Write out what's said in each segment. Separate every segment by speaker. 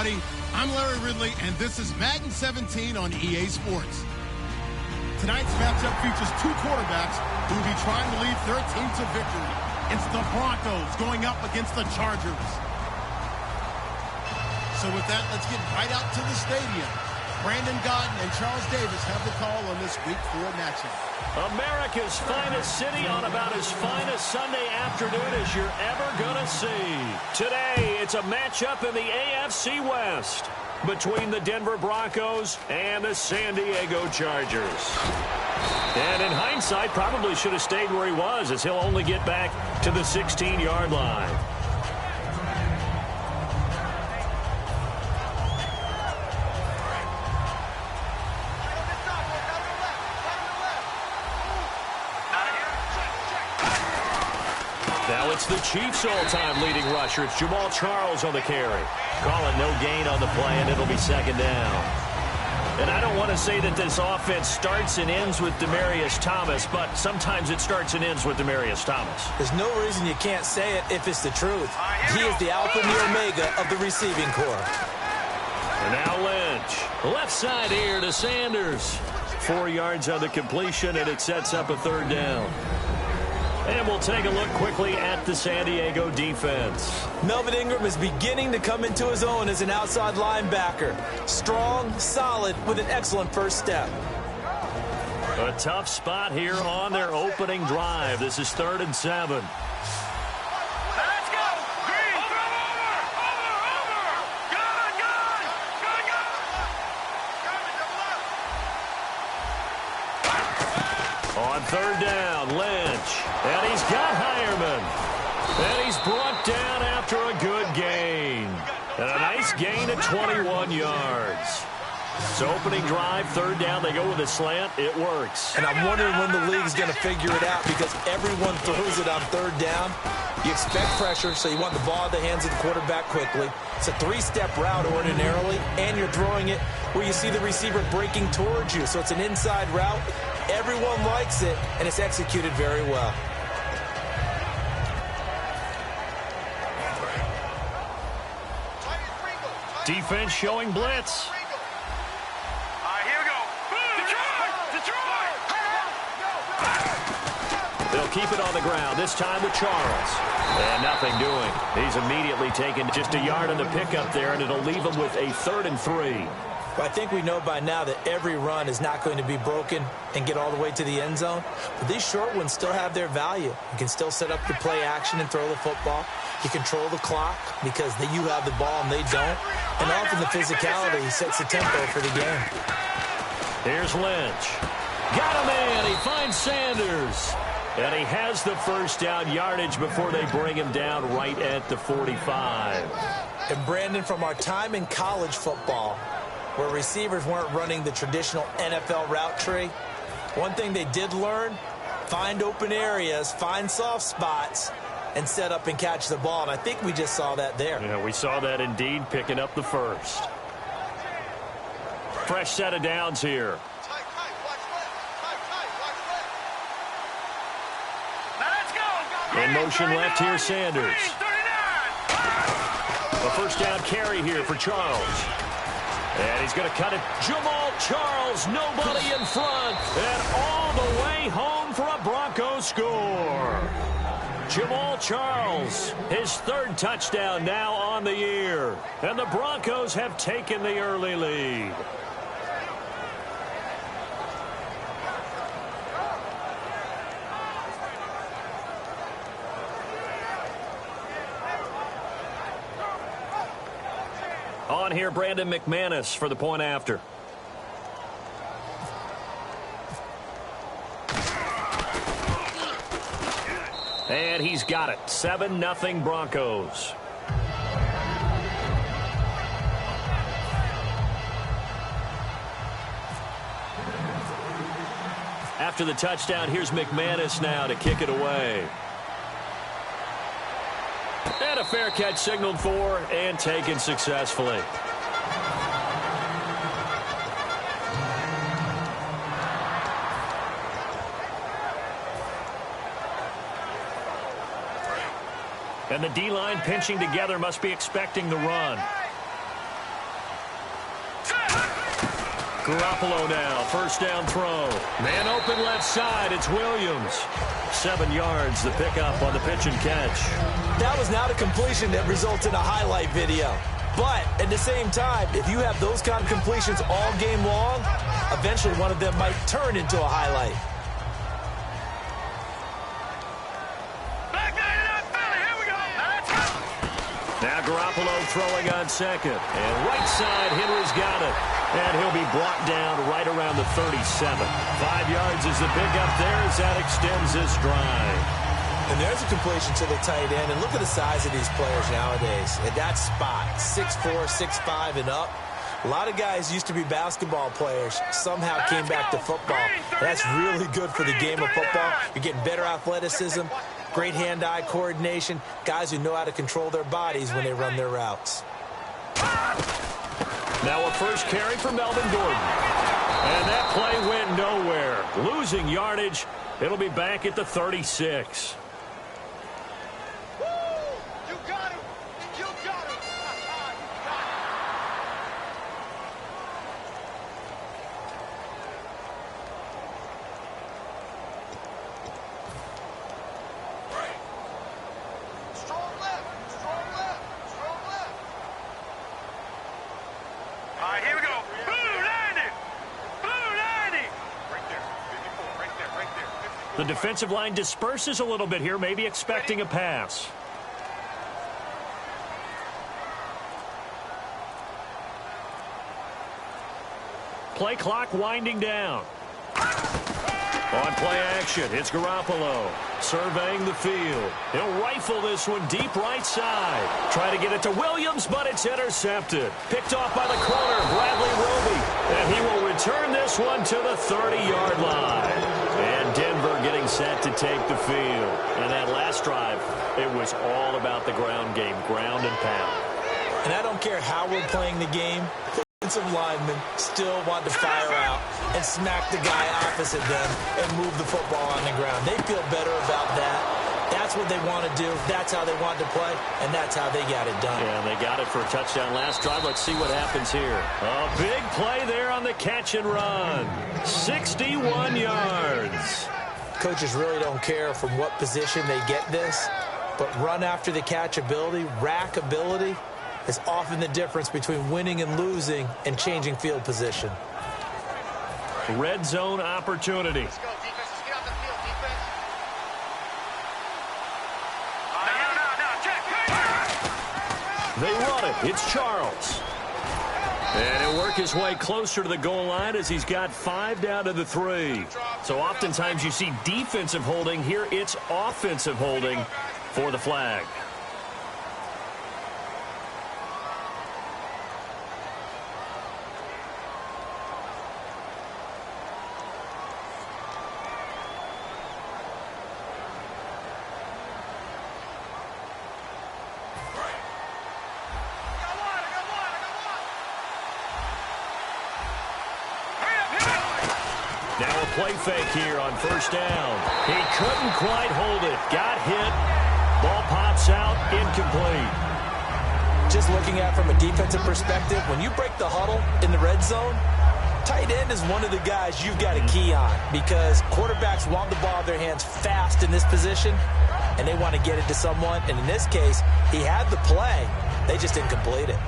Speaker 1: everybody. I'm Larry Ridley, and this is Madden 17 on EA Sports. Tonight's matchup features two quarterbacks who will be trying to lead their team to victory. It's the Broncos going up against the Chargers. So with that, let's get right out to the stadium. Brandon Godden and Charles Davis have the call on this Week 4 matchup.
Speaker 2: America's finest city on about as fine a Sunday afternoon as you're ever going to see. Today, it's a matchup in the AFC West between the Denver Broncos and the San Diego Chargers. And in hindsight, probably should have stayed where he was, as he'll only get back to the 16-yard line. Now it's the Chiefs' all-time leading rusher. It's Jamal Charles on the carry. Calling no gain on the play, and it'll be second down. And I don't want to say that this offense starts and ends with Demaryius Thomas, but sometimes it starts and ends with Demaryius Thomas.
Speaker 3: There's no reason you can't say it if it's the truth. He is the alpha and the omega of the receiving corps.
Speaker 2: And now Lynch. Left side here to Sanders. 4 yards on the completion, and it sets up a third down. And we'll take a look quickly at the San Diego defense.
Speaker 3: Melvin Ingram is beginning to come into his own as an outside linebacker. Strong, solid, with an excellent first step.
Speaker 2: A tough spot here on their opening drive. This is 3rd and 7.
Speaker 4: Let's go! Green! Over! Good!
Speaker 2: On 3rd down, Lynch. And he's got Hireman. And he's brought down after a good gain. And a nice gain at 21 yards. So opening drive, 3rd down, they go with a slant. It works.
Speaker 3: And I'm wondering when the league's going to figure it out, because everyone throws it on 3rd down. You expect pressure, so you want the ball in the hands of the quarterback quickly. It's a 3-step route ordinarily, and you're throwing it where you see the receiver breaking towards you. So it's an inside route. Everyone likes it, and it's executed very well.
Speaker 2: Defense showing blitz.
Speaker 4: Here we go. Detroit!
Speaker 2: They'll keep it on the ground, this time with Charles. And nothing doing. He's immediately taken just a yard on the pickup there, and it'll leave him with a 3rd and 3.
Speaker 3: But I think we know by now that every run is not going to be broken and get all the way to the end zone. But these short ones still have their value. You can still set up the play action and throw the football. You control the clock because you have the ball and they don't. And often the physicality sets the tempo for the game.
Speaker 2: Here's Lynch. Got him in. He finds Sanders. And he has the first down yardage before they bring him down right at the 45.
Speaker 3: And Brandon, from our time in college football, where receivers weren't running the traditional NFL route tree, one thing they did learn, find open areas, find soft spots, and set up and catch the ball. And I think we just saw that there.
Speaker 2: Yeah, we saw that indeed, picking up the first. Fresh set of downs here. In motion left here, Sanders. A first down carry here for Charles. And he's going to cut it. Jamal Charles, nobody in front. And all the way home for a Broncos score. Jamal Charles, his 3rd touchdown now on the year. And the Broncos have taken the early lead. On here, Brandon McManus for the point after. And he's got it. 7-0 Broncos. After the touchdown, here's McManus now to kick it away. And a fair catch signaled for and taken successfully. And the D-line pinching together, must be expecting the run. Garoppolo now, first down throw. Man open left side, it's Williams. 7 yards, the pickup on the pitch and catch.
Speaker 3: That was not a completion that results in a highlight video. But at the same time, if you have those kind of completions all game long, eventually one of them might turn into a highlight.
Speaker 2: Now Garoppolo throwing on second. And right side, Henry's got it. And he'll be brought down right around the 37. 5 yards is the pickup there as that extends this drive.
Speaker 3: And there's a completion to the tight end. And look at the size of these players nowadays. At that spot, 6'4", 6'5", and up. A lot of guys used to be basketball players, somehow came back to football. That's really good for the game of football. You're getting better athleticism, great hand-eye coordination, guys who know how to control their bodies when they run their routes.
Speaker 2: Now a first carry for Melvin Gordon. And that play went nowhere. Losing yardage. It'll be back at the 36. The defensive line disperses a little bit here, maybe expecting a pass. Play clock winding down. On play action, it's Garoppolo surveying the field. He'll rifle this one deep right side. Try to get it to Williams, but it's intercepted. Picked off by the corner, Bradley Roby. And he will return this one to the 30-yard line. And Denver getting set to take the field. And that last drive, it was all about the ground game, ground and pound.
Speaker 3: And I don't care how we're playing the game, offensive linemen still want to fire out and smack the guy opposite them and move the football on the ground. They feel better about that. That's what they want to do. That's how they want to play, and that's how they got it done.
Speaker 2: Yeah, and they got it for a touchdown last drive. Let's see what happens here. A big play there on the catch and run. 61 yards.
Speaker 3: Coaches really don't care from what position they get this, but run after the catch ability, rack ability, is often the difference between winning and losing and changing field position.
Speaker 2: Red zone opportunity.
Speaker 4: Let's go, defense. Let's get out the field, defense. Check.
Speaker 2: They run it. It's Charles. And he'll work his way closer to the goal line as he's got 5 down to the 3. So oftentimes you see defensive holding. Here it's offensive holding for the flag. Now a play fake here on first down. He couldn't quite hold it. Got hit. Ball pops out. Incomplete.
Speaker 3: Just looking at it from a defensive perspective, when you break the huddle in the red zone, tight end is one of the guys you've got a key on because quarterbacks want the ball in their hands fast in this position, and they want to get it to someone. And in this case, he had the play. They just didn't complete it.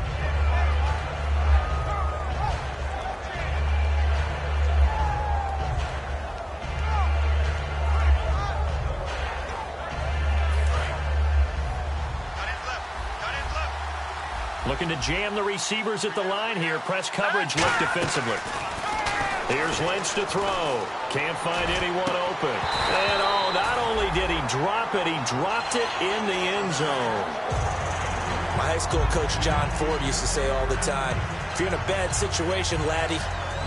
Speaker 2: Looking to jam the receivers at the line here. Press coverage look defensively. Here's Lynch to throw. Can't find anyone open. And oh, not only did he drop it, he dropped it in the end zone.
Speaker 3: My high school coach, John Ford, used to say all the time, if you're in a bad situation, laddie,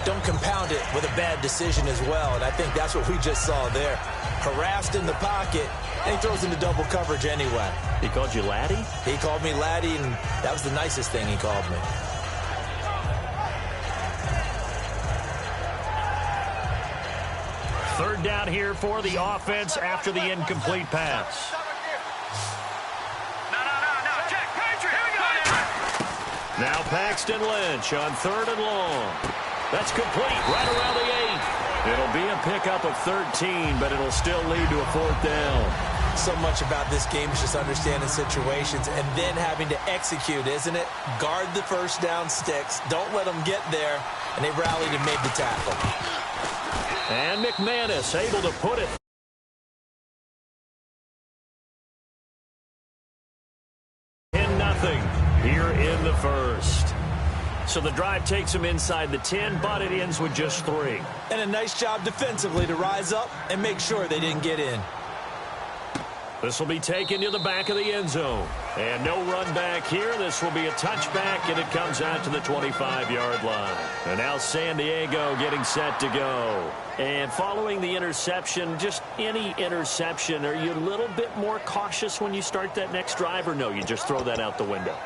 Speaker 3: don't compound it with a bad decision as well. And I think that's what we just saw there. Harassed in the pocket, and he throws into double coverage anyway.
Speaker 2: He called you laddie?
Speaker 3: He called me laddie, and that was the nicest thing he called me.
Speaker 2: Third down here for the offense after the incomplete pass.
Speaker 4: No. Check. Patriot. Here we go.
Speaker 2: Now Paxton Lynch on 3rd and long. That's complete right around the 8. It'll be a pickup of 13, but it'll still lead to a 4th down.
Speaker 3: So much about this game is just understanding situations and then having to execute, isn't it? Guard the first down sticks. Don't let them get there. And they rallied and made the tackle.
Speaker 2: And McManus able to put it. Nothing here in the first. So the drive takes them inside the 10, but it ends with just 3.
Speaker 3: And a nice job defensively to rise up and make sure they didn't get in.
Speaker 2: This will be taken to the back of the end zone. And no run back here. This will be a touchback, and it comes out to the 25-yard line. And now San Diego getting set to go. And following the interception, just any interception, are you a little bit more cautious when you start that next drive, or no, you just throw that out the window?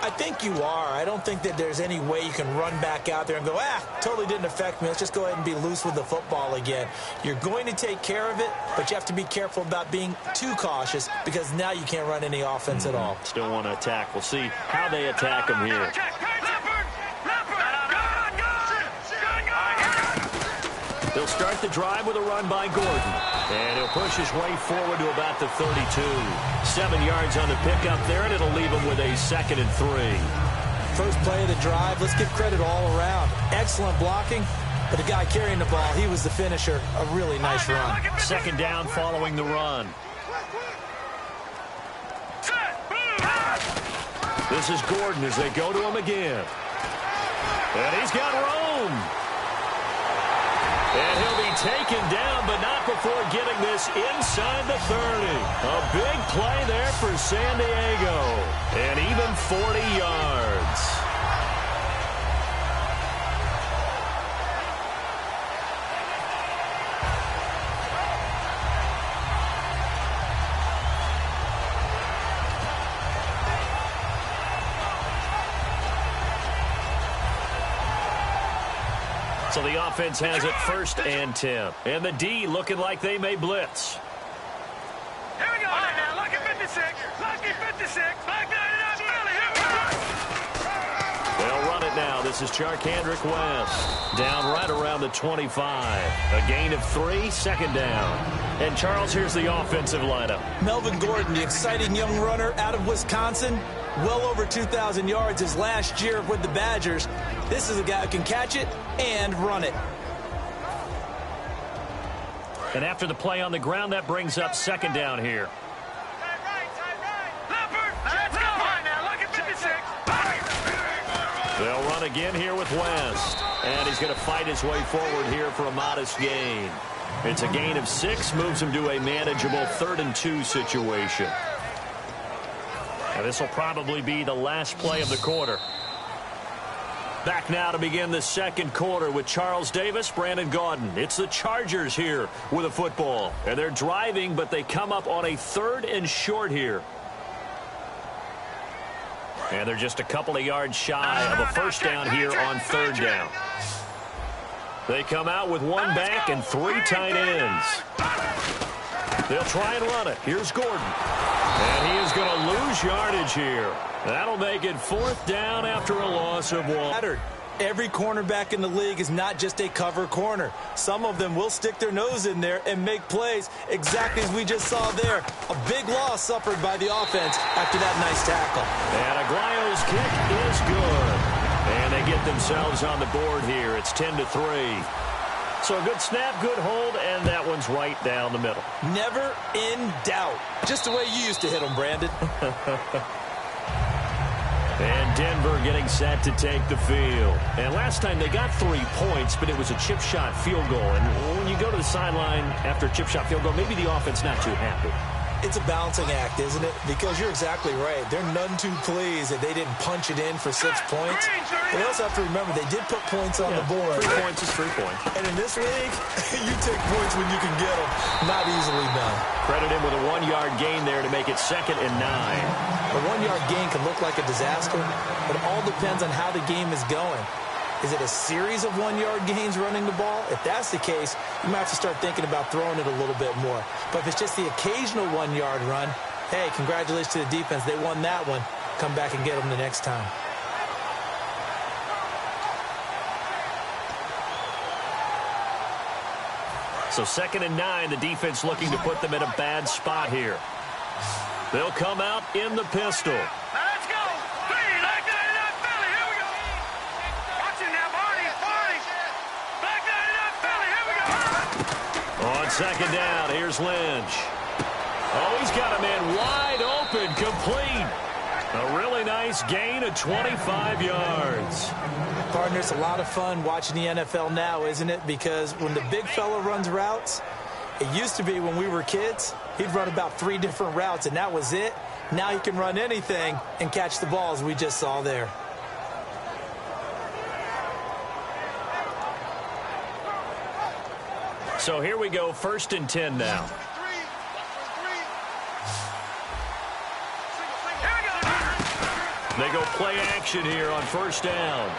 Speaker 3: I think you are. I don't think that there's any way you can run back out there and go, totally didn't affect me. Let's just go ahead and be loose with the football again. You're going to take care of it, but you have to be careful about being too cautious because now you can't run any offense at all.
Speaker 2: Still want to attack. We'll see how they attack them here. They'll start the drive with a run by Gordon. And he'll push his way forward to about the 32. 7 yards on the pickup there, and it'll leave him with a 2nd and 3.
Speaker 3: First play of the drive, let's give credit all around. Excellent blocking, but the guy carrying the ball, he was the finisher. A really nice run.
Speaker 2: 2nd down following the run. This is Gordon as they go to him again. And he's got room. And he'll be taken down, but not before getting this inside the 30. A big play there for San Diego. And even 40 yards. So the offense has it 1st and 10. And the D looking like they may blitz.
Speaker 5: Here we go. All right, now, lucky 56. Lucky 56. Back down it up, Billy. Here we go.
Speaker 2: They'll run it now. This is Charkandrick West. Down right around the 25. A gain of 3, 2nd down. And, Charles, here's the offensive lineup.
Speaker 3: Melvin Gordon, the exciting young runner out of Wisconsin. Well over 2,000 yards his last year with the Badgers. This is a guy who can catch it and run it.
Speaker 2: And after the play on the ground, that brings up 2nd down here. They'll run again here with West. And he's going to fight his way forward here for a modest gain. It's a gain of 6, moves him to a manageable 3rd and 2 situation. And this will probably be the last play of the quarter. Back now to begin the 2nd quarter with Charles Davis, Brandon Gaudin. It's the Chargers here with a football. And they're driving, but they come up on a 3rd and short here. And they're just a couple of yards shy of a 1st down here on 3rd down. They come out with 1 back and 3 tight ends. They'll try and run it. Here's Gordon. And he is going to lose yardage here. That'll make it 4th down after a loss of 1.
Speaker 3: Every cornerback in the league is not just a cover corner. Some of them will stick their nose in there and make plays exactly as we just saw there. A big loss suffered by the offense after that nice tackle.
Speaker 2: And Aguayo's kick is good. And they get themselves on the board here. It's 10-3. So a good snap, good hold, and that one's right down the middle.
Speaker 3: Never in doubt. Just the way you used to hit them, Brandon.
Speaker 2: And Denver getting set to take the field. And last time they got 3 points, but it was a chip shot field goal. And when you go to the sideline after a chip shot field goal, maybe the offense not too happy.
Speaker 3: It's a balancing act, isn't it? Because you're exactly right. They're none too pleased that they didn't punch it in for 6 points. They also have to remember they did put points on the board.
Speaker 2: 3 points is 3 points.
Speaker 3: And in this league, you take points when you can get them. Not easily done.
Speaker 2: Credit him with a 1-yard gain there to make it 2nd and 9.
Speaker 3: A 1-yard gain can look like a disaster, but it all depends on how the game is going. Is it a series of 1-yard gains running the ball? If that's the case, you might have to start thinking about throwing it a little bit more. But if it's just the occasional 1-yard run, hey, congratulations to the defense. They won that one. Come back and get them the next time.
Speaker 2: So 2nd and 9, the defense looking to put them in a bad spot here. They'll come out in the pistol.
Speaker 5: Now let's go. Green, like 99 Philly. Here we go. Watch it now, Barney. Black 99 Philly. Here we go.
Speaker 2: On 2nd down, here's Lynch. Oh, he's got a man wide open, complete. A really nice gain of 25 yards.
Speaker 3: Partner, it's a lot of fun watching the NFL now, isn't it? Because when the big fella runs routes, it used to be when we were kids, he'd run about 3 different routes, and that was it. Now he can run anything and catch the balls we just saw there.
Speaker 2: So here we go, 1st and 10 now. They go play action here on 1st down.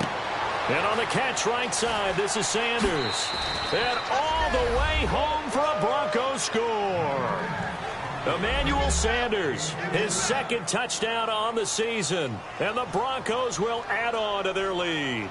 Speaker 2: And on the catch right side, this is Sanders. And all the way home for a Broncos score. Emmanuel Sanders, his 2nd touchdown on the season. And the Broncos will add on to their lead.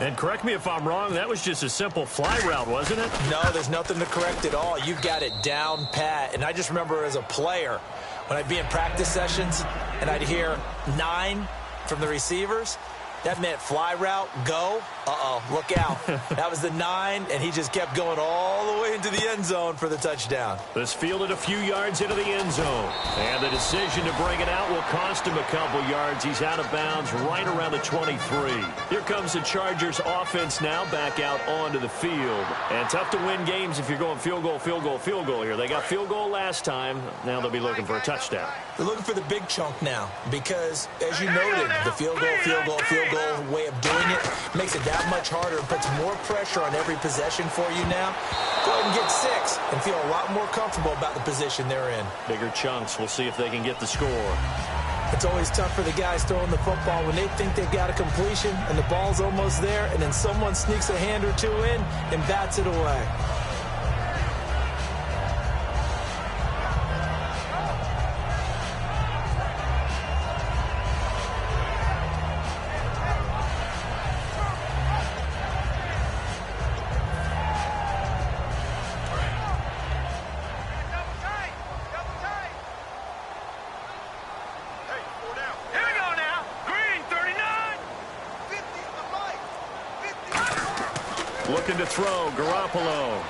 Speaker 2: And correct me if I'm wrong, that was just a simple fly route, wasn't it?
Speaker 3: No, there's nothing to correct at all. You've got it down pat. And I just remember as a player, when I'd be in practice sessions and I'd hear 9 from the receivers, that meant fly route, go. Uh-oh, look out. That was the 9, and he just kept going all the way into the end zone for the touchdown.
Speaker 2: This fielded a few yards into the end zone. And the decision to bring it out will cost him a couple yards. He's out of bounds right around the 23. Here comes the Chargers offense now back out onto the field. And tough to win games if you're going field goal, field goal, field goal here. They got field goal last time. Now they'll be looking for a touchdown.
Speaker 3: They're looking for the big chunk now because, as you noted, the field goal way of doing it makes it that much harder and puts more pressure on every possession for you now. Go ahead and get 6 and feel a lot more comfortable about the position they're in.
Speaker 2: Bigger chunks. We'll see if they can get the score.
Speaker 3: It's always tough for the guys throwing the football when they think they've got a completion and the ball's almost there, and then someone sneaks a hand or 2 in and bats it away.
Speaker 2: Looking to throw, Garoppolo.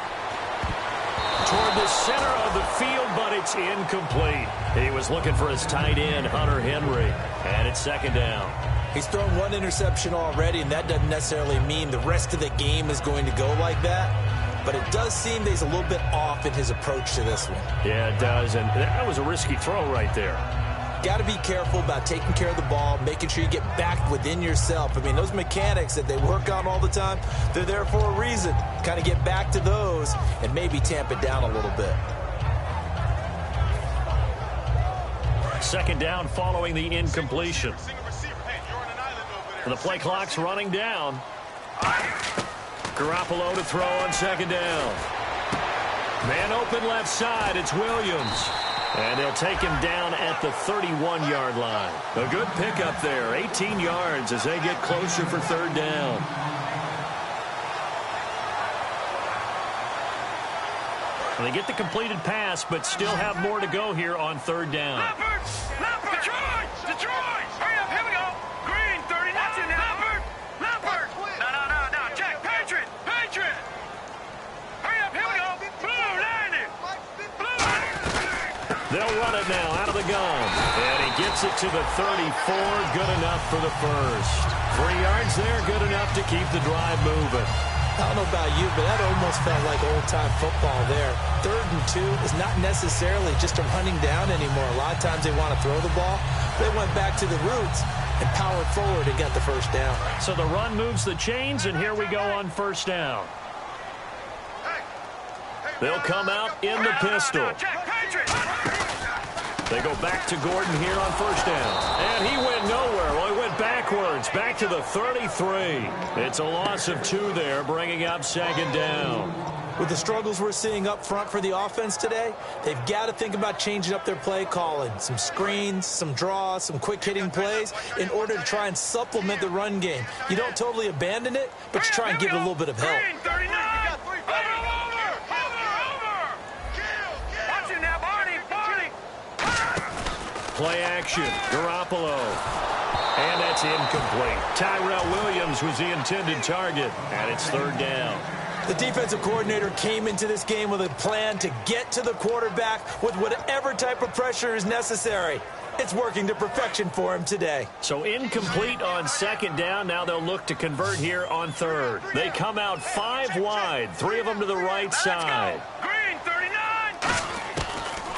Speaker 2: Toward the center of the field, but it's incomplete. He was looking for his tight end, Hunter Henry. And it's 2nd down.
Speaker 3: He's thrown 1 interception already, and that doesn't necessarily mean the rest of the game is going to go like that. But it does seem that he's a little bit off in his approach to this one.
Speaker 2: Yeah, it does. And that was a risky throw right there.
Speaker 3: Got to be careful about taking care of the ball, making sure you get back within yourself. I mean, those mechanics that they work on all the time, they're there for a reason. Kind of get back to those and maybe tamp it down a little bit.
Speaker 2: 2nd down following the incompletion. And the play clock's running down. Garoppolo to throw on 2nd down. Man open left side, it's Williams. And they'll take him down at the 31-yard line. A good pickup there, 18 yards as they get closer for 3rd down. And they get the completed pass, but still have more to go here on 3rd down.
Speaker 5: Leopard! Detroit! Hurry up, here we go! Green, 39. Watch it now. Leopard! No, Jack, Patriot! Hurry up, here we go! Blue, 90!
Speaker 2: They'll run it now out of the gun. And he gets it to the 34. Good enough for the first. 3 yards there, good enough to keep the drive moving.
Speaker 3: I don't know about you, but that almost felt like old-time football there. 3rd and 2 is not necessarily just a running down anymore. A lot of times they want to throw the ball. They went back to the roots and powered forward and got the 1st down.
Speaker 2: So the run moves the chains, and here we go on 1st down. They'll come out in the pistol. They go back to Gordon here on 1st down. And he went nowhere. Well, he went backwards, back to the 33. It's a loss of 2 there, bringing up 2nd down.
Speaker 3: With the struggles we're seeing up front for the offense today, they've got to think about changing up their play calling. Some screens, some draws, some quick-hitting plays in order to try and supplement the run game. You don't totally abandon it, but you try and give it a little bit of help.
Speaker 2: play action. Garoppolo. And that's incomplete. Tyrell Williams was the intended target, and it's third down.
Speaker 3: The defensive coordinator came into this game with a plan to get to the quarterback with whatever type of pressure is necessary. It's working to perfection for him today.
Speaker 2: So incomplete on second down. Now they'll look to convert here on third. They come out 5 wide, 3 of them to the right side.
Speaker 5: Green, 39.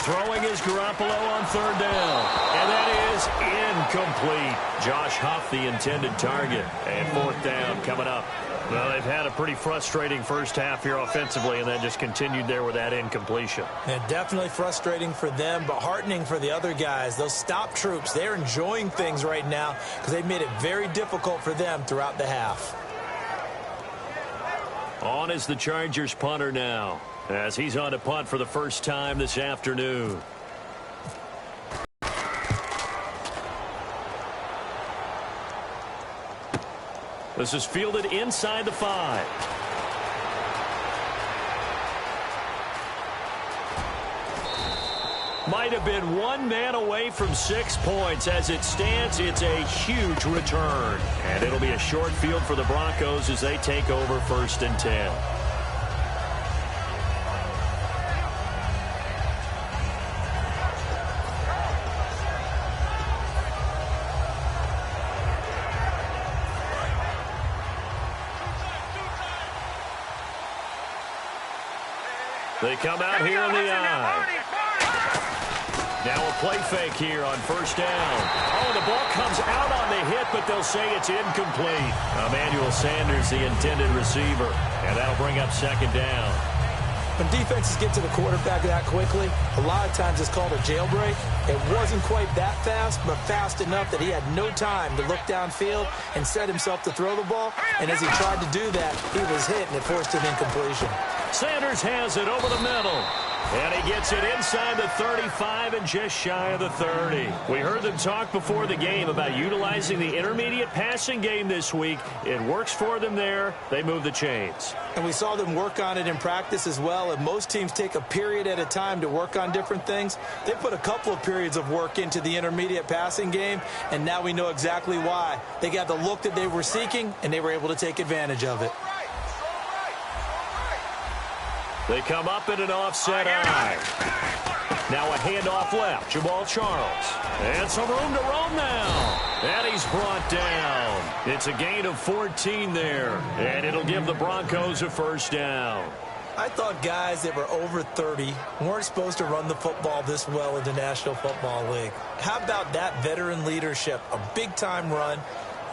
Speaker 2: Throwing is Garoppolo on third down. And that is incomplete. Josh Huff, the intended target. And fourth down coming up. Well, they've had a pretty frustrating first half here offensively, and then just continued there with that incompletion.
Speaker 3: Yeah, definitely frustrating for them, but heartening for the other guys. Those stop troops, they're enjoying things right now because they've made it very difficult for them throughout the half.
Speaker 2: On is the Chargers punter now, as he's on to punt for the first time this afternoon. This is fielded inside the 5. Might have been one man away from 6 points. As it stands, it's a huge return. And it'll be a short field for the Broncos as they take over 1st and 10. They come out here in the eye. Now a play fake here on first down. Oh, the ball comes out on the hit, but they'll say it's incomplete. Emmanuel Sanders, the intended receiver, and that'll bring up second down.
Speaker 3: When defenses get to the quarterback that quickly, a lot of times it's called a jailbreak. It wasn't quite that fast, but fast enough that he had no time to look downfield and set himself to throw the ball. And as he tried to do that, he was hit, and it forced an incompletion.
Speaker 2: Sanders has it over the middle. And he gets it inside the 35 and just shy of the 30. We heard them talk before the game about utilizing the intermediate passing game this week. It works for them there. They move the chains.
Speaker 3: And we saw them work on it in practice as well. And most teams take a period at a time to work on different things. They put a couple of periods of work into the intermediate passing game, and now we know exactly why. They got the look that they were seeking, and they were able to take advantage of it.
Speaker 2: They come up in an offset eye. Now a handoff left. Jamal Charles. And some room to roam now. And he's brought down. It's a gain of 14 there. And it'll give the Broncos a first down.
Speaker 3: I thought guys that were over 30 weren't supposed to run the football this well in the National Football League. How about that veteran leadership? A big-time run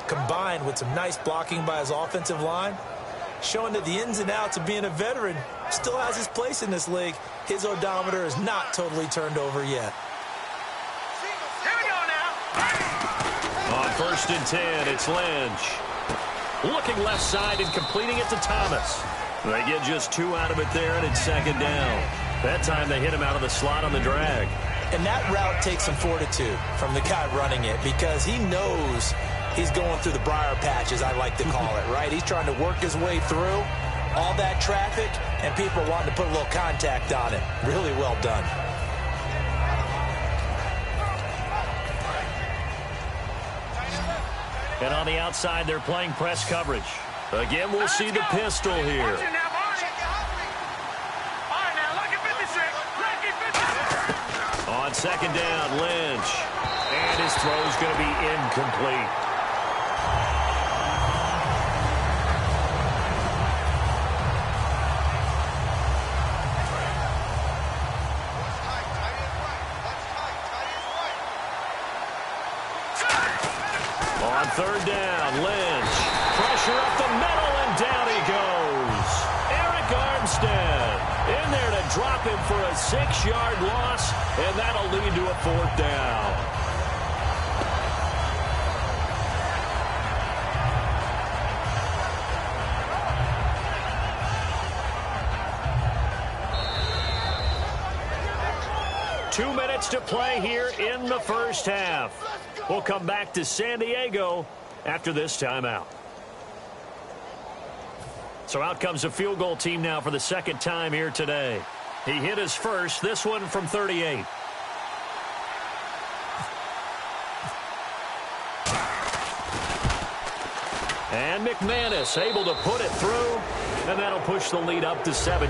Speaker 3: combined with some nice blocking by his offensive line, showing that the ins and outs of being a veteran still has his place in this league. His odometer is not totally turned over yet.
Speaker 5: Here we go now.
Speaker 2: On 1st and 10, it's Lynch. Looking left side and completing it to Thomas. They get just 2 out of it there, and it's second down. That time they hit him out of the slot on the drag.
Speaker 3: And that route takes some fortitude from the guy running it, because he knows he's going through the briar patch, as I like to call it, right? He's trying to work his way through all that traffic, and people are wanting to put a little contact on it. Really well done.
Speaker 2: And on the outside, they're playing press coverage. Again, we'll see the pistol here.
Speaker 5: All right, now, lucky 56. Lucky 56.
Speaker 2: On second down, Lynch. And his throw's going to be incomplete. On third down, Lynch. Pressure up the middle, and down he goes. Eric Armstead in there to drop him for a 6-yard loss, and that'll lead to a fourth down. Two minutes to play here in the first half. We'll come back to San Diego after this timeout. So out comes a field goal team now for the second time here today. He hit his first, this one from 38. And McManus able to put it through, and that'll push the lead up to 17.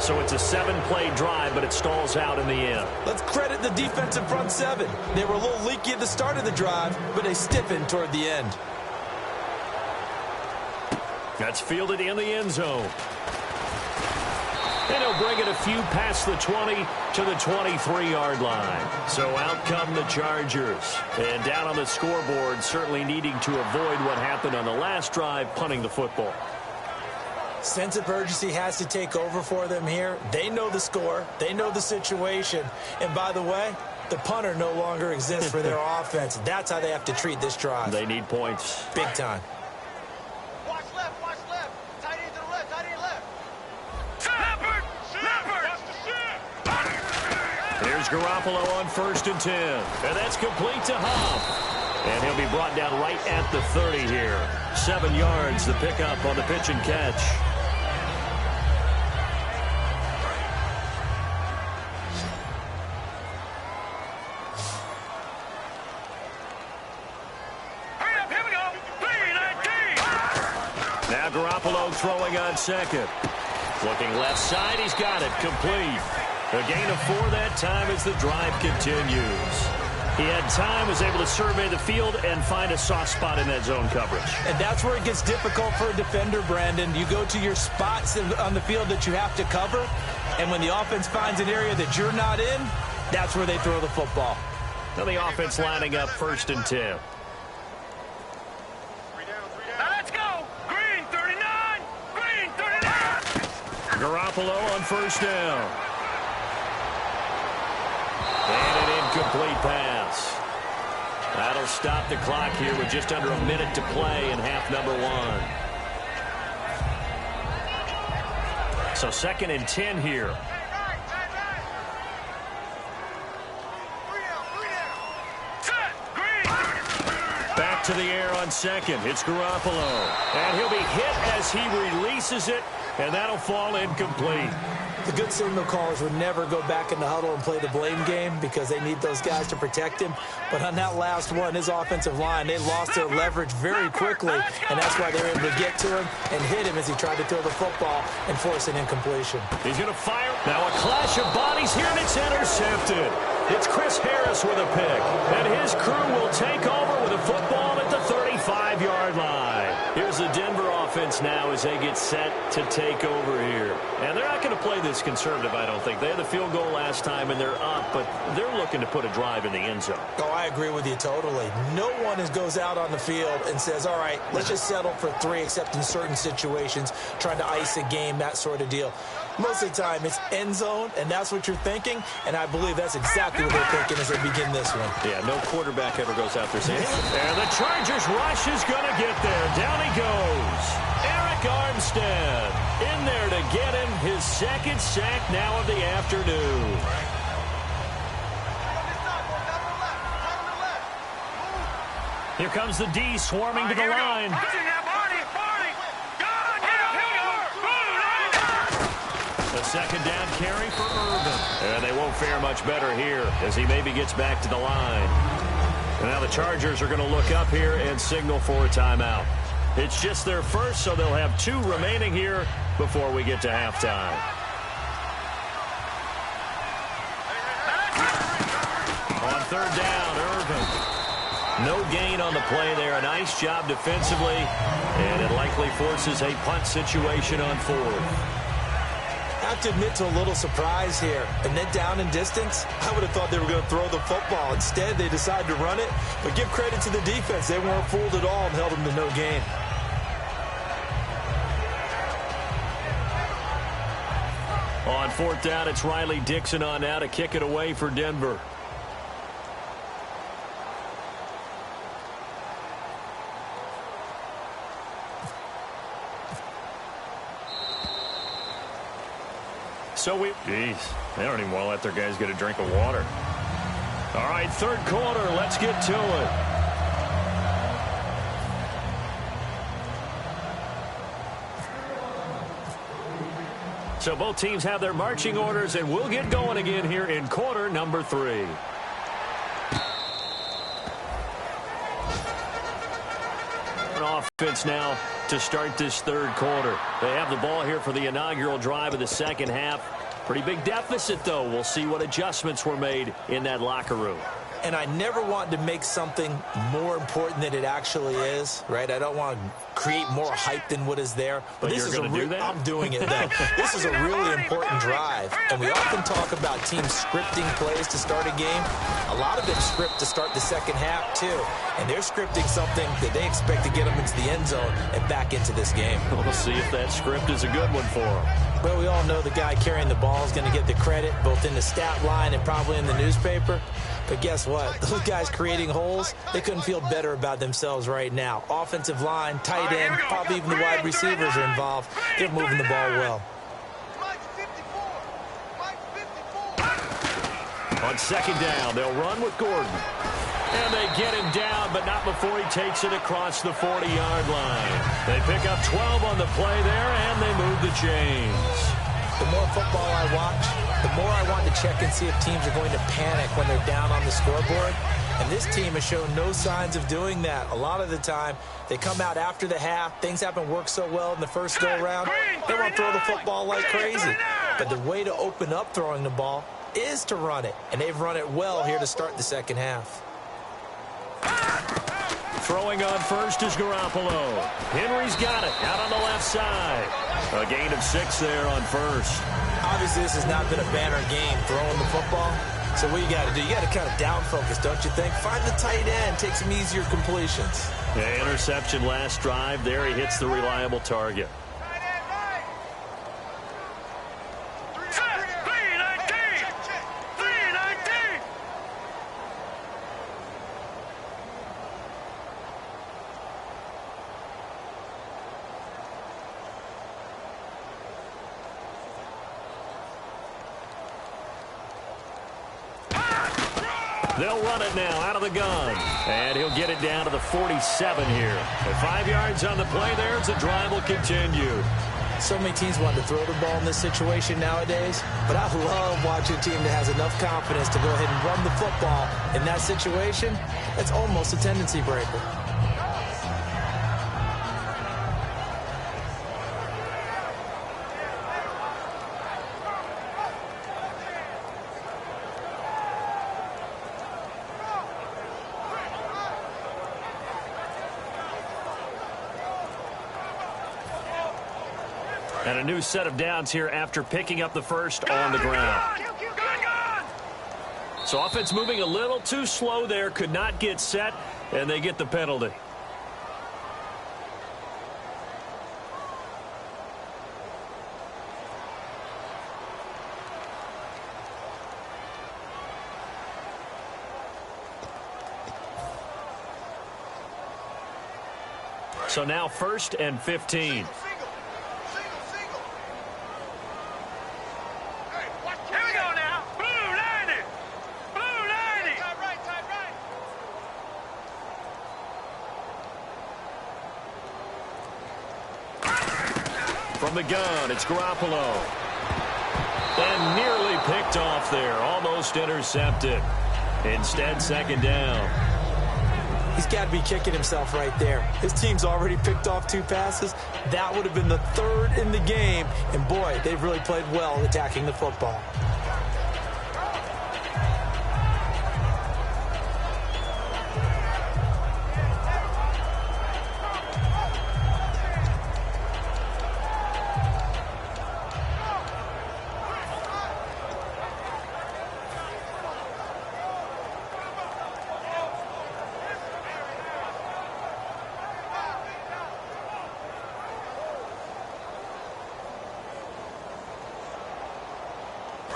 Speaker 2: So it's a 7-play drive, but it stalls out in the end.
Speaker 3: Let's credit the defensive front seven. They were a little leaky at the start of the drive, but they stiffened toward the end.
Speaker 2: That's fielded in the end zone. And he'll bring it a few past the 20 to the 23-yard line. So out come the Chargers. And down on the scoreboard, certainly needing to avoid what happened on the last drive, punting the football.
Speaker 3: Sense of urgency has to take over for them here. They know the score. They know the situation. And by the way, the punter no longer exists for their offense. That's how they have to treat this drive.
Speaker 2: They need points.
Speaker 3: Big time.
Speaker 4: Watch left, watch left. Tight end to the left, tight end left.
Speaker 2: Here's Garoppolo on 1st and 10. And that's complete to Huff. And he'll be brought down right at the 30 here. 7 yards, the pickup on the pitch and catch. Now Garoppolo throwing on 2nd. Looking left side, he's got it, complete. A gain of 4 that time as the drive continues. He had time, was able to survey the field and find a soft spot in that zone coverage.
Speaker 3: And that's where it gets difficult for a defender, Brandon. You go to your spots on the field that you have to cover, and when the offense finds an area that you're not in, that's where they throw the football.
Speaker 2: Now the offense lining up 1st and 10. Garoppolo on 1st down. And an incomplete pass. That'll stop the clock here with just under a minute to play in half number 1. So 2nd and 10 here. Back to the air on 2nd. It's Garoppolo. And he'll be hit as he releases it. And that'll fall incomplete.
Speaker 3: The good signal callers would never go back in the huddle and play the blame game because they need those guys to protect him. But on that last one, his offensive line, they lost their leverage very quickly, and that's why they were able to get to him and hit him as he tried to throw the football and force an incompletion.
Speaker 2: He's going to fire. Now a clash of bodies here, and it's intercepted. It's Chris Harris with a pick, and his crew will take over with a football at the 35-yard line. Here's the Denver offense now as they get set to take over here. And they're not going to play this conservative, I don't think. They had the field goal last time, and they're up, but they're looking to put a drive in the end zone.
Speaker 3: Oh, I agree with you totally. No one goes out on the field and says, all right, let's just settle for 3, except in certain situations, trying to ice a game, that sort of deal. Most of the time, it's end zone, and that's what you're thinking, and I believe that's exactly what they're thinking as they begin this one.
Speaker 2: Yeah, no quarterback ever goes out there saying, and the Chargers rush is going to get there. Down he goes. Eric Armstead in there to get him his 2nd sack now of the afternoon. Here comes the D swarming to the line. A 2nd down carry for Irvin. And they won't fare much better here as he maybe gets back to the line. And now the Chargers are going to look up here and signal for a timeout. It's just their first, so they'll have 2 remaining here before we get to halftime. On 3rd down, Irvin. No gain on the play there. A nice job defensively, and it likely forces a punt situation on 4th.
Speaker 3: I have to admit to a little surprise here. And then down in distance, I would have thought they were going to throw the football. Instead, they decided to run it. But give credit to the defense. They weren't fooled at all and held them to no gain.
Speaker 2: On 4th down, it's Riley Dixon on now to kick it away for Denver. So geez, they don't even want to let their guys get a drink of water. All right, 3rd quarter, let's get to it. So both teams have their marching orders, and we'll get going again here in quarter number 3. An offense now to start this third quarter. They have the ball here for the inaugural drive of the second half. Pretty big deficit, though. We'll see what adjustments were made in that locker room.
Speaker 3: And I never want to make something more important than it actually is, right? I don't want to create more hype than what is there. But this
Speaker 2: you're
Speaker 3: is
Speaker 2: going to do that?
Speaker 3: I'm doing it, though. This is a really important drive. And we often talk about teams scripting plays to start a game. A lot of them script to start the second half, too. And they're scripting something that they expect to get them into the end zone and back into this game.
Speaker 2: We'll see if that script is a good one for them.
Speaker 3: Well, we all know the guy carrying the ball is going to get the credit, both in the stat line and probably in the newspaper. But guess what? Those guys creating holes, they couldn't feel better about themselves right now. Offensive line, tight end, probably even the wide receivers are involved. They're moving the ball well.
Speaker 2: On second down, they'll run with Gordon. And they get him down, but not before he takes it across the 40-yard line. They pick up 12 on the play there, and they move the chains.
Speaker 3: The more football I watch, the more I want to check and see if teams are going to panic when they're down on the scoreboard. And this team has shown no signs of doing that. A lot of the time, they come out after the half. Things haven't worked so well in the first go-around. They want to throw the football like crazy. But the way to open up throwing the ball is to run it. And they've run it well here to start the second half.
Speaker 2: Throwing on first is Garoppolo. Henry's got it out on the left side. A gain of 6 there on first.
Speaker 3: Obviously, this has not been a banner game throwing the football. So what you got to do, you got to kind of down focus, don't you think? Find the tight end, take some easier completions.
Speaker 2: Yeah, interception last drive. There he hits the reliable target. They'll run it now out of the gun. And he'll get it down to the 47 here. At 5 yards on the play there, the drive will continue.
Speaker 3: So many teams want to throw the ball in this situation nowadays, but I love watching a team that has enough confidence to go ahead and run the football in that situation. It's almost a tendency breaker.
Speaker 2: And a new set of downs here after picking up the first on the ground. So offense moving a little too slow there. Could not get set, and they get the penalty. So now 1st and 15. From the gun, it's Garoppolo. And nearly picked off there. Almost intercepted. Instead, second down.
Speaker 3: He's got to be kicking himself right there. His team's already picked off 2 passes. That would have been the 3rd in the game. And, boy, they've really played well attacking the football.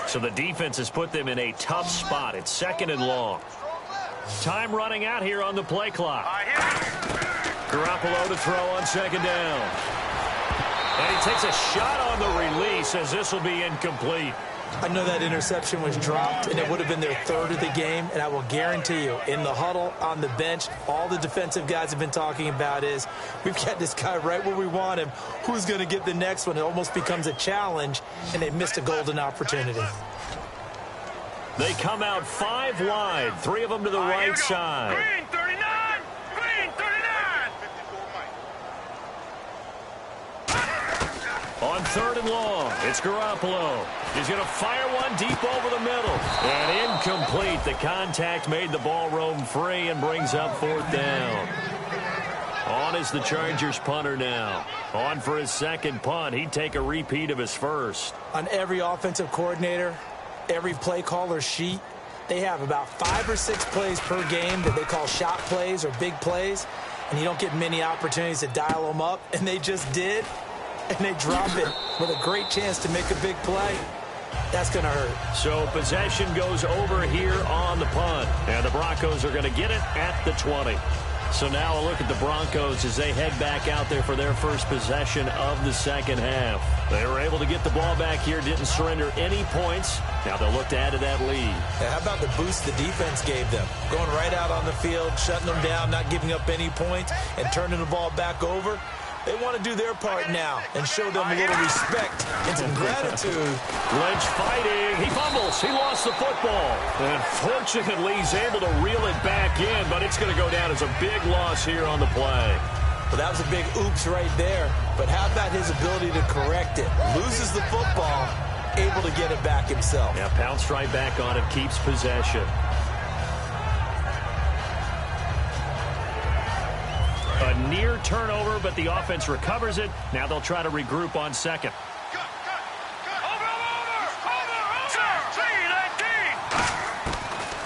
Speaker 2: So the defense has put them in a tough spot. It's 2nd and long. Time running out here on the play clock. Garoppolo to throw on 2nd down. And he takes a shot on the release as this will be incomplete.
Speaker 3: I know that interception was dropped, and it would have been their 3rd of the game, and I will guarantee you, in the huddle, on the bench, all the defensive guys have been talking about is, we've got this guy right where we want him. Who's going to get the next one? It almost becomes a challenge, and they missed a golden opportunity.
Speaker 2: They come out 5 wide, 3 of them to the right side.
Speaker 5: Green 39! Green 39!
Speaker 2: On 3rd and long, it's Garoppolo. He's going to fire one deep over the middle. And incomplete. The contact made the ball roam free and brings up 4th down. On is the Chargers punter now. On for his second punt. He'd take a repeat of his first.
Speaker 3: On every offensive coordinator, every play caller sheet, they have about 5 or 6 plays per game that they call shot plays or big plays. And you don't get many opportunities to dial them up. And they just did. And they drop it with a great chance to make a big play. That's going to hurt.
Speaker 2: So possession goes over here on the punt. And the Broncos are going to get it at the 20. So now a look at the Broncos as they head back out there for their first possession of the second half. They were able to get the ball back here, didn't surrender any points. Now they'll look to add to that lead.
Speaker 3: Yeah, how about the boost the defense gave them? Going right out on the field, shutting them down, not giving up any points, and turning the ball back over. They want to do their part now and show them a little respect and some gratitude.
Speaker 2: Lynch fighting. He fumbles. He lost the football. And fortunately, he's able to reel it back in, but it's going to go down as a big loss here on the play.
Speaker 3: Well, that was a big oops right there. But how about his ability to correct it? Loses the football, able to get it back himself.
Speaker 2: Yeah, pounced right back on it, keeps possession. A near turnover, but the offense recovers it. Now they'll try to regroup on second.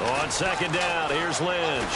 Speaker 2: On second down, here's Lynch.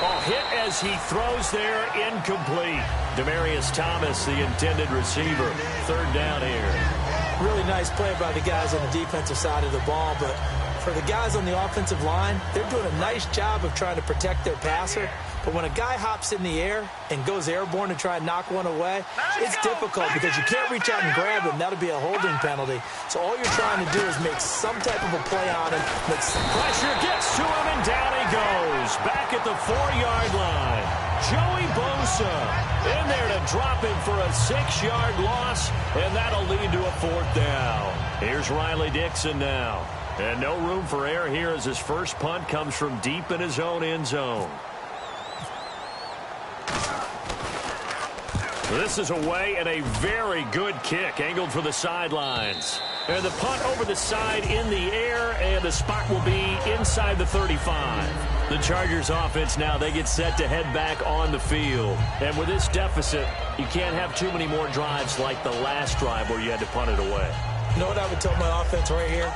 Speaker 2: Oh, hit as he throws there, incomplete. Demaryius Thomas, the intended receiver. 3rd down here.
Speaker 3: Really nice play by the guys on the defensive side of the ball, but for the guys on the offensive line, they're doing a nice job of trying to protect their passer. But when a guy hops in the air and goes airborne to try and knock one away, it's difficult because you can't reach out and grab him. That'll be a holding penalty. So all you're trying to do is make some type of a play on him.
Speaker 2: Pressure gets to him, and down he goes. Back at the 4-yard line. Joey Bosa in there to drop him for a 6-yard loss, and that'll lead to a 4th down. Here's Riley Dixon now. And no room for error here as his first punt comes from deep in his own end zone. This is away and a very good kick angled for the sidelines. And the punt over the side in the air, and the spot will be inside the 35. The Chargers offense now, they get set to head back on the field. And with this deficit, you can't have too many more drives like the last drive where you had to punt it away.
Speaker 3: You know what I would tell my offense right here?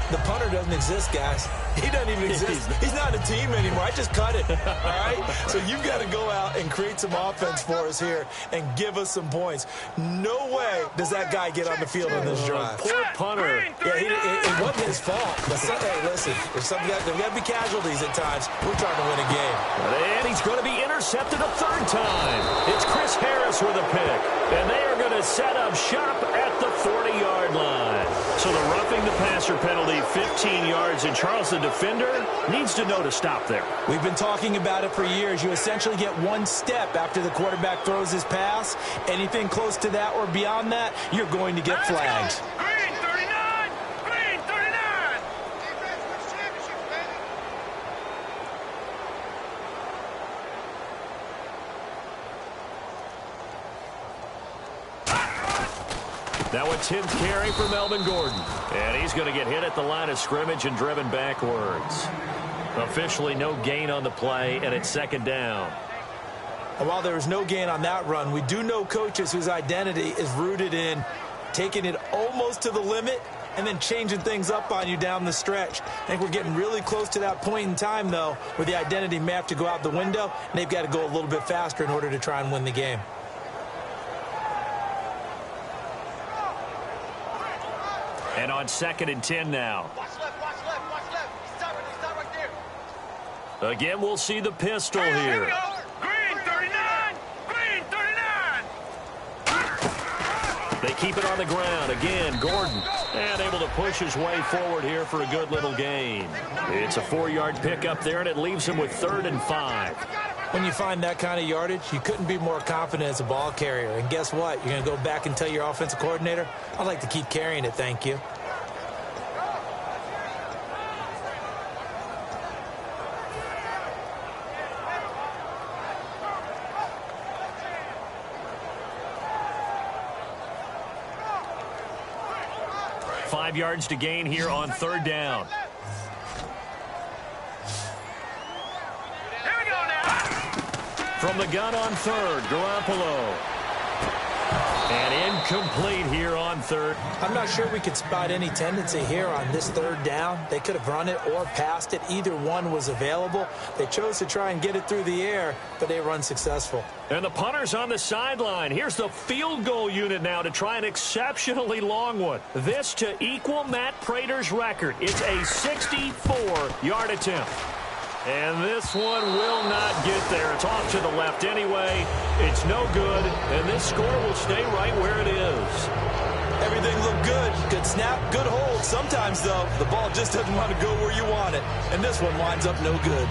Speaker 3: The punter doesn't exist, guys. He doesn't even exist. He's not a team anymore. I just cut it, all right? So you've got to go out and create some offense for us here and give us some points. No way does that guy get on the field on this drive.
Speaker 2: Poor punter.
Speaker 3: Yeah, it wasn't his fault. But hey, listen, there's got to be casualties at times. We're trying to win a game.
Speaker 2: And he's going to be intercepted a 3rd time. It's Chris Harris with a pick. And they are going to set up shop at the 40-yard line. So the roughing the passer penalty, 15 yards, and Charles, the defender, needs to know to stop there.
Speaker 3: We've been talking about it for years. You essentially get 1 step after the quarterback throws his pass. Anything close to that or beyond that, you're going to get flagged.
Speaker 5: Green 39! Green 39! Defense wins championships, baby!
Speaker 2: Now a 10th carry for Melvin Gordon. And he's going to get hit at the line of scrimmage and driven backwards. Officially no gain on the play, and it's 2nd down.
Speaker 3: And while there was no gain on that run, we do know coaches whose identity is rooted in taking it almost to the limit and then changing things up on you down the stretch. I think we're getting really close to that point in time, though, where the identity may have to go out the window, and they've got to go a little bit faster in order to try and win the game.
Speaker 2: And on 2nd and 10 now.
Speaker 4: Watch left, watch left, watch left. Stop right there.
Speaker 2: Again, we'll see the pistol
Speaker 5: Here
Speaker 2: here.
Speaker 5: we go! Green 39! Green 39!
Speaker 2: They keep it on the ground. Again, Gordon. And able to push his way forward here for a good little gain. It's a 4-yard pickup there, and it leaves him with 3rd and 5.
Speaker 3: When you find that kind of yardage, you couldn't be more confident as a ball carrier. And guess what? You're going to go back and tell your offensive coordinator, I'd like to keep carrying it, thank you.
Speaker 2: 5 yards to gain here on third down.
Speaker 5: Here we go now.
Speaker 2: From the gun on third, Garoppolo. And incomplete here on third.
Speaker 3: I'm not sure we could spot any tendency here on this third down. They could have run it or passed it. Either one was available. They chose to try and get it through the air, but they were unsuccessful.
Speaker 2: And the punter's on the sideline. Here's the field goal unit now to try an exceptionally long one. This to equal Matt Prater's record. It's a 64-yard attempt. And this one will not get there. It's off to the left anyway. It's no good, and this score will stay right where it is.
Speaker 3: Everything looked good. Good snap, good hold. Sometimes, though, the ball just doesn't want to go where you want it. And this one winds up no good.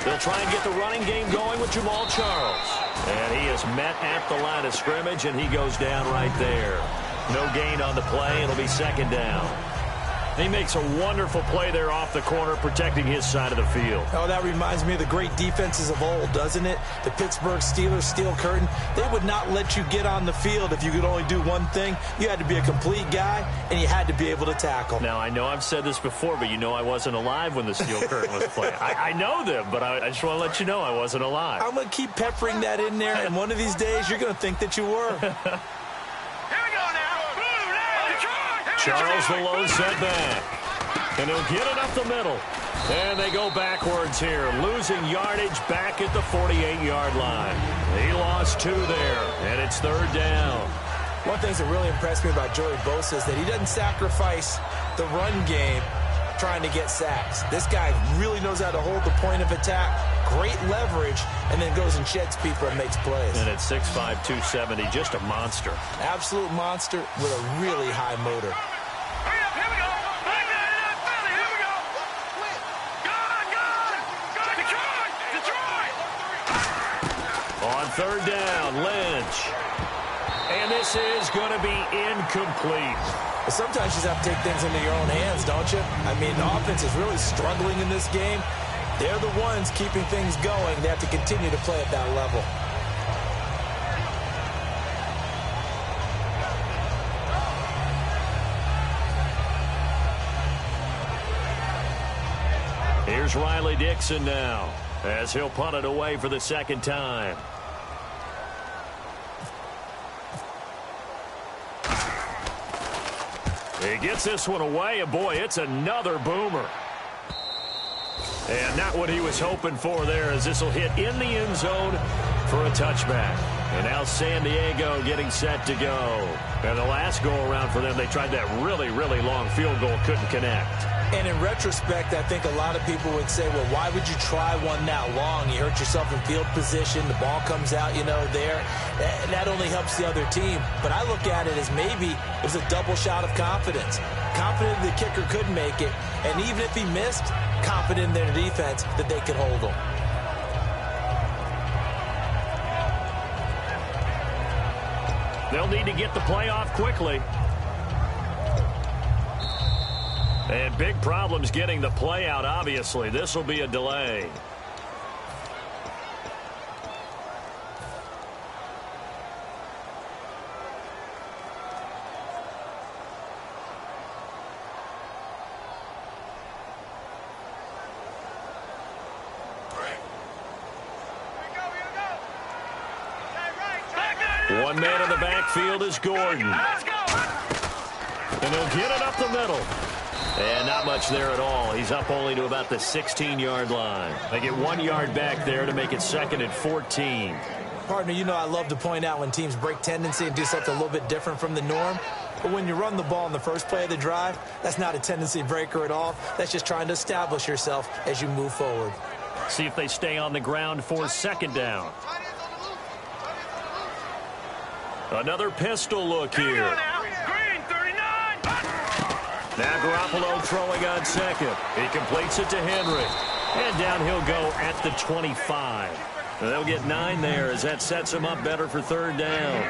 Speaker 2: They'll try and get the running game going with Jamal Charles. And he is met at the line of scrimmage, and he goes down right there. No gain on the play. It'll be second down. He makes a wonderful play there off the corner, protecting his side of the field.
Speaker 3: Oh, that reminds me of the great defenses of old, doesn't it? The Pittsburgh Steelers steel curtain. They would not let you get on the field if you could only do one thing. You had to be a complete guy, and you had to be able to tackle.
Speaker 2: Now, I know I've said this before, but you know I wasn't alive when the steel curtain was playing. I know them, but I just want to let you know I wasn't alive.
Speaker 3: I'm going to keep peppering that in there, and one of these days you're going to think that you were.
Speaker 2: Charles the low setback. And he'll get it up the middle. And they go backwards here, losing yardage back at the 48-yard line. He lost 2 there, and it's third down.
Speaker 3: One thing that really impressed me about Joey Bosa is that he doesn't sacrifice the run game trying to get sacks. This guy really knows how to hold the point of attack, great leverage, and then goes and sheds people and makes plays.
Speaker 2: And at 6'5", 270, just a monster.
Speaker 3: Absolute monster with a really high motor.
Speaker 2: On third down, Lynch. And this is going to be incomplete.
Speaker 3: Sometimes you just have to take things into your own hands, don't you? I mean, the offense is really struggling in this game. They're the ones keeping things going. They have to continue to play at that level.
Speaker 2: Here's Riley Dixon now, as he'll punt it away for the second time. He gets this one away, and boy, it's another boomer. And not what he was hoping for there, as this will hit in the end zone for a touchback. And now San Diego getting set to go. And the last go-around for them, they tried that really, really long field goal, couldn't connect.
Speaker 3: And in retrospect, I think a lot of people would say, well, why would you try one that long? You hurt yourself in field position. The ball comes out, there. That only helps the other team. But I look at it as maybe it was a double shot of confidence. Confident the kicker could make it. And even if he missed, confident in their defense that they could hold him.
Speaker 2: They'll need to get the play off quickly. And big problems getting the play out, obviously. This will be a delay. One man in the backfield is Gordon. And he'll get it up the middle. And not much there at all. He's up only to about the 16-yard line. They get 1 yard back there to make it second and 14.
Speaker 3: Partner, I love to point out when teams break tendency and do something a little bit different from the norm. But when you run the ball in the first play of the drive, that's not a tendency breaker at all. That's just trying to establish yourself as you move forward.
Speaker 2: See if they stay on the ground for second down. Another pistol look here. Now Garoppolo throwing on second. He completes it to Henry. And down he'll go at the 25. They'll get 9 there as that sets him up better for third down.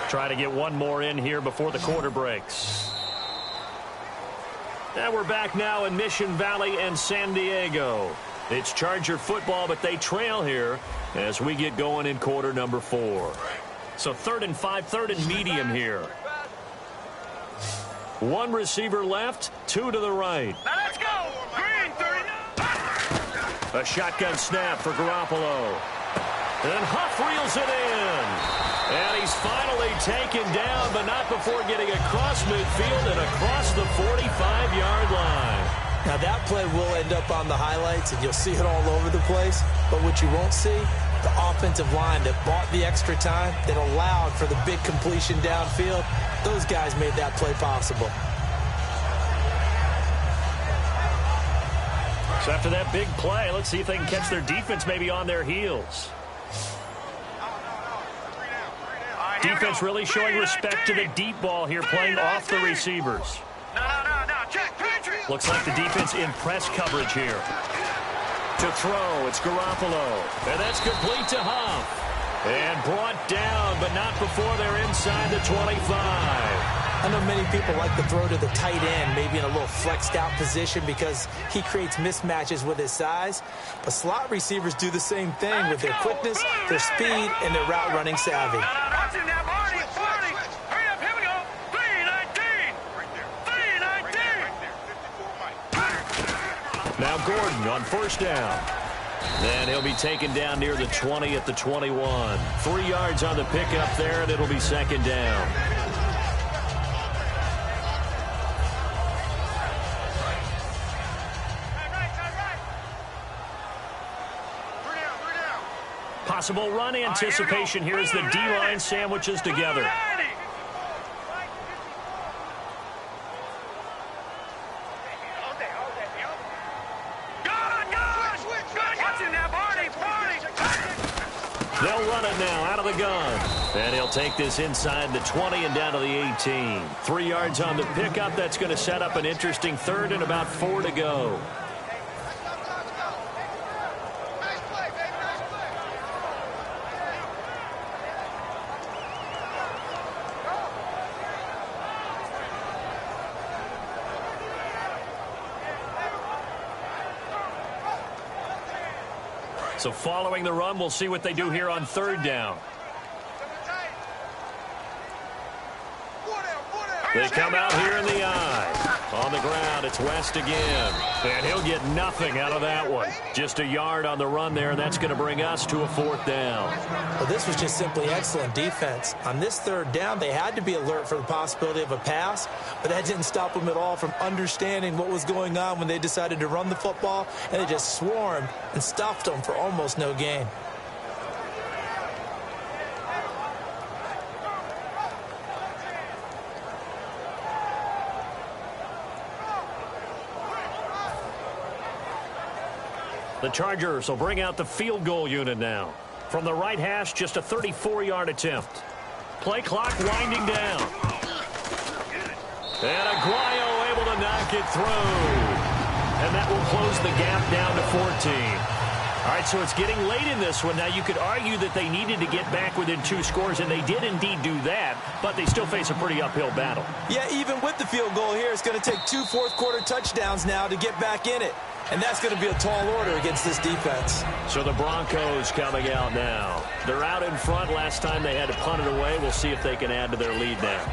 Speaker 2: Try to get one more in here before the quarter breaks. And we're back now in Mission Valley and San Diego. It's Charger football, but they trail here as we get going in quarter number 4. So 3rd and 5, 3rd and medium here. One receiver left, 2 to the right.
Speaker 5: Now let's go. Green 39.
Speaker 2: A shotgun snap for Garoppolo. And Huff reels it in. And he's finally taken down, but not before getting across midfield and across the 45-yard line.
Speaker 3: Now that play will end up on the highlights, and you'll see it all over the place. But what you won't see, the offensive line that bought the extra time, that allowed for the big completion downfield, those guys made that play possible.
Speaker 2: So after that big play, let's see if they can catch their defense maybe on their heels. Defense really showing respect to the deep ball here, playing off the receivers.
Speaker 5: No. Check. Patriot.
Speaker 2: Looks like the defense in press coverage here. To throw, it's Garoppolo. And that's complete to Huff. And brought down, but not before they're inside the 25.
Speaker 3: I know many people like to throw to the tight end, maybe in a little flexed out position because he creates mismatches with his size. But slot receivers do the same thing with their quickness, their speed, and their route running savvy.
Speaker 5: Watch him now, Barney. Hurry up, here we go. 319. Right there. 319.
Speaker 2: Now Gordon on first down. And he'll be taken down near the 20 at the 21. 3 yards on the pickup there, and it'll be second down. Possible run anticipation here as the D-line sandwiches together. They'll run it now out of the gun. And he'll take this inside the 20 and down to the 18. 3 yards on the pickup. That's going to set up an interesting 3rd and about 4 to go. So following the run, we'll see what they do here on 3rd down. They come out here in the eye. On the ground, it's West again. And he'll get nothing out of that one. Just a yard on the run there, and that's going to bring us to a 4th down.
Speaker 3: Well, this was just simply excellent defense. On this 3rd down, they had to be alert for the possibility of a pass, but that didn't stop them at all from understanding what was going on when they decided to run the football, and they just swarmed and stuffed them for almost no gain.
Speaker 2: The Chargers will bring out the field goal unit now. From the right hash, just a 34-yard attempt. Play clock winding down. And Aguayo able to knock it through. And that will close the gap down to 14. All right, so it's getting late in this one. Now, you could argue that they needed to get back within 2 scores, and they did indeed do that, but they still face a pretty uphill battle.
Speaker 3: Yeah, even with the field goal here, it's going to take 2 fourth-quarter touchdowns now to get back in it. And that's going to be a tall order against this defense.
Speaker 2: So the Broncos coming out now. They're out in front. Last time they had to punt it away. We'll see if they can add to their lead now.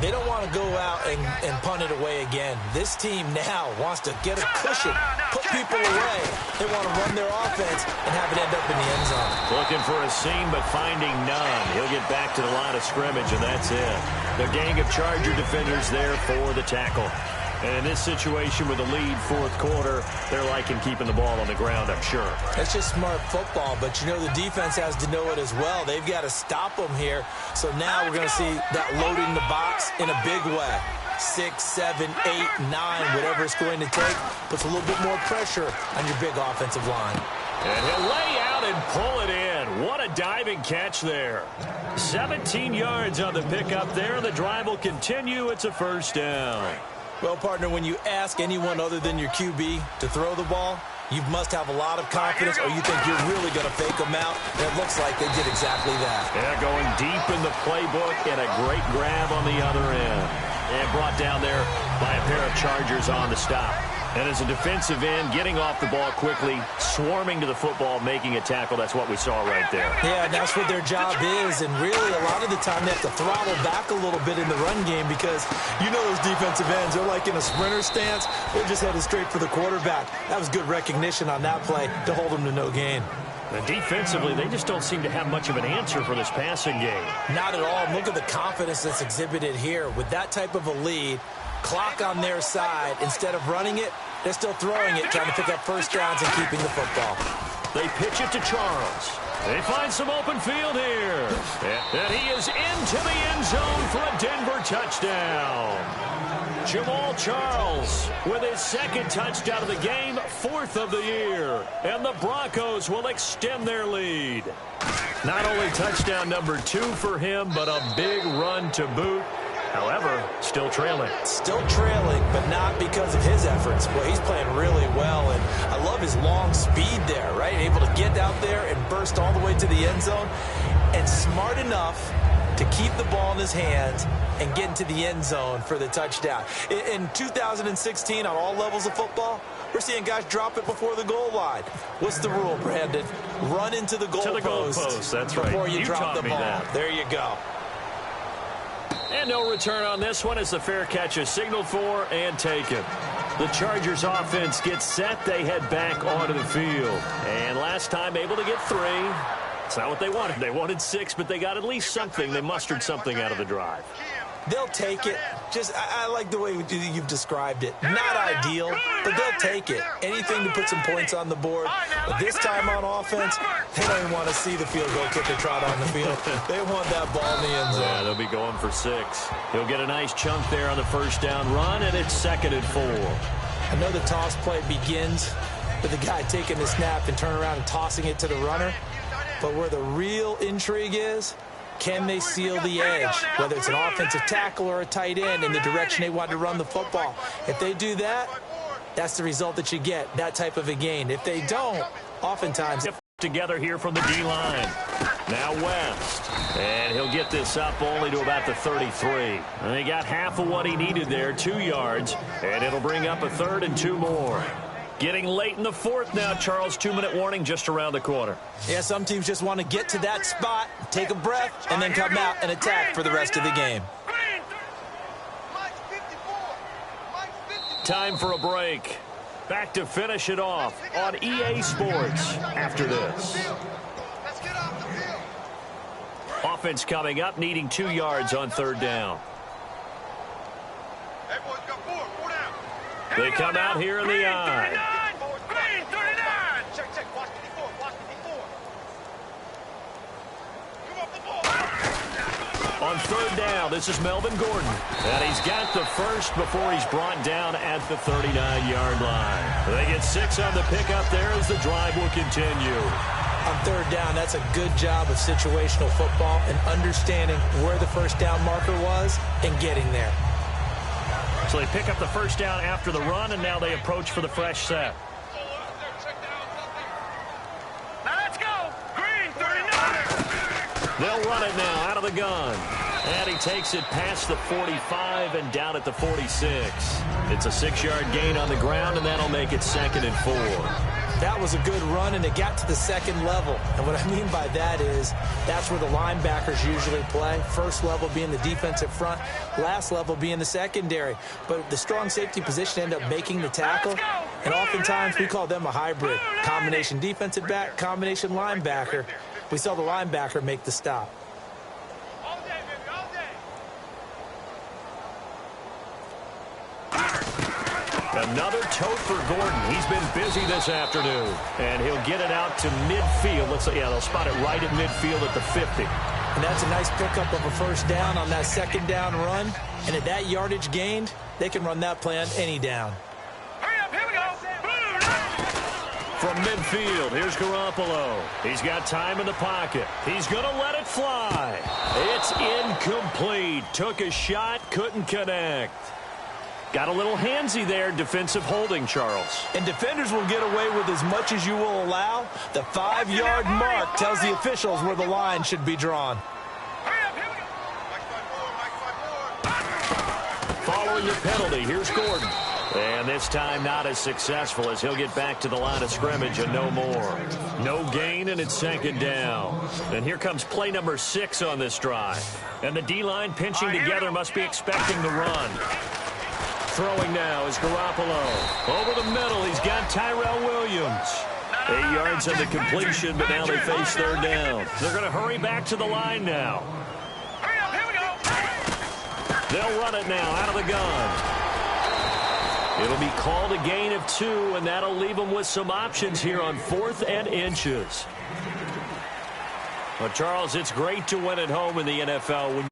Speaker 3: They don't want to go out and punt it away again. This team now wants to get a cushion, put people away. They want to run their offense and have it end up in the end zone.
Speaker 2: Looking for a seam, but finding none. He'll get back to the line of scrimmage, and that's it. The gang of Charger defenders there for the tackle. And in this situation with the lead 4th quarter, they're liking keeping the ball on the ground, I'm sure.
Speaker 3: That's just smart football, but you know the defense has to know it as well. They've got to stop them here. So now we're going to see that loading the box in a big way. 6, 7, 8, 9, whatever it's going to take, puts a little bit more pressure on your big offensive line.
Speaker 2: And he'll lay out and pull it in. What a diving catch there. 17 yards on the pickup there. The drive will continue. It's a 1st down.
Speaker 3: Well, partner, when you ask anyone other than your QB to throw the ball, You must have a lot of confidence, or you think you're really going to fake them out. And it looks like they did exactly that.
Speaker 2: Yeah, going deep in the playbook and a great grab on the other end. And brought down there by a pair of Chargers on the stop. And as a defensive end, getting off the ball quickly, swarming to the football, making a tackle, that's what we saw right there.
Speaker 3: Yeah, and that's what their job is. And really, a lot of the time, they have to throttle back a little bit in the run game because you know those defensive ends, they're like in a sprinter stance. They're just headed straight for the quarterback. That was good recognition on that play to hold them to no gain.
Speaker 2: And defensively, they just don't seem to have much of an answer for this passing game.
Speaker 3: Not at all. Look at the confidence that's exhibited here. With that type of a lead, clock on their side, instead of running it, they're still throwing it, trying to pick up first downs and keeping the football.
Speaker 2: They pitch it to Charles. They find some open field here. And he is into the end zone for a Denver touchdown. Jamal Charles with his second touchdown of the game, 4th of the year. And the Broncos will extend their lead. Not only touchdown number 2 for him, but a big run to boot. However, still trailing. Still trailing, but not because of his efforts. Well, he's playing really well, and I love his long speed there, right? Able to get out there and burst all the way to the end zone, and smart enough to keep the ball in his hands and get into the end zone for the touchdown. In 2016, on all levels of football, we're seeing guys drop it before the goal line. What's the rule, Brandon? Run into the goalpost. That's right.
Speaker 3: Before you drop the ball.
Speaker 2: That.
Speaker 3: There you go.
Speaker 2: And no return on this one as the fair catch is signaled for and taken. The Chargers offense gets set. They head back onto the field. And last time able to get 3. It's not what they wanted. They wanted 6, but they got at least something. They mustered something out of the drive.
Speaker 3: They'll take it. I like the way you've described it. Not ideal, but they'll take it. Anything to put some points on the board. But this time on offense, they don't even want to see the field goal kicker trot on the field. They want that ball in the end zone.
Speaker 2: Yeah, they'll be going for 6. He'll get a nice chunk there on the first down run, and it's 2nd and 4.
Speaker 3: I know the toss play begins with the guy taking the snap and turning around and tossing it to the runner. But where the real intrigue is, can they seal the edge, whether it's an offensive tackle or a tight end, in the direction they want to run the football? If they do that, that's the result that you get, that type of a gain. If they don't, oftentimes...
Speaker 2: Together here from the D-line. Now West. And he'll get this up only to about the 33. And he got half of what he needed there, 2 yards. And it'll bring up a 3rd and 2 more. Getting late in the 4th now, Charles. 2-minute warning just around the corner.
Speaker 3: Yeah, some teams just want to get to that spot, take a breath, and then come out and attack for the rest of the game.
Speaker 2: Time for a break. Back to finish it off on EA Sports after this. Offense coming up, needing 2 yards on 3rd down. They come out here in the eye. On 3rd down, this is Melvin Gordon. And he's got the first before he's brought down at the 39-yard line. They get 6 on the pickup there as the drive will continue.
Speaker 3: On 3rd down, that's a good job of situational football and understanding where the first down marker was and getting there.
Speaker 2: So they pick up the first down after the run, and now they approach for the fresh set.
Speaker 5: Now let's go. Green, 39.
Speaker 2: They'll run it now out of the gun. And he takes it past the 45 and down at the 46. It's a 6-yard gain on the ground, and that'll make it 2nd and 4.
Speaker 3: That was a good run, and it got to the 2nd level. And what I mean by that is that's where the linebackers usually play. First level being the defensive front, last level being the secondary. But the strong safety position ended up making the tackle, and oftentimes we call them a hybrid. Combination defensive back, combination linebacker. We saw the linebacker make the stop.
Speaker 5: All day, baby, all day.
Speaker 2: Another tote for Gordon. He's been busy this afternoon. And he'll get it out to midfield. Let's say, yeah, they'll spot it right at midfield at the 50.
Speaker 3: And that's a nice pickup of a first down on that 2nd down run. And at that yardage gained, they can run that play on any down.
Speaker 5: Hurry up, here we go.
Speaker 2: From midfield, here's Garoppolo. He's got time in the pocket. He's going to let it fly. It's incomplete. Took a shot, couldn't connect. Got a little handsy there, defensive holding, Charles.
Speaker 3: And defenders will get away with as much as you will allow. The 5-yard mark tells the officials where the line should be drawn.
Speaker 2: Following the penalty, here's Gordon. And this time not as successful as he'll get back to the line of scrimmage and no more. No gain, and it's second down. And here comes play number 6 on this drive. And the D-line pinching together must be expecting the run. Throwing now is Garoppolo. Over the middle, he's got Tyrell Williams. 8 yards on the completion, but now they face third down. They're going to hurry back to the line now.
Speaker 5: Here we go.
Speaker 2: They'll run it now out of the gun. It'll be called a gain of 2, and that'll leave them with some options here on 4th and inches. Well, Charles, it's great to win at home in the NFL.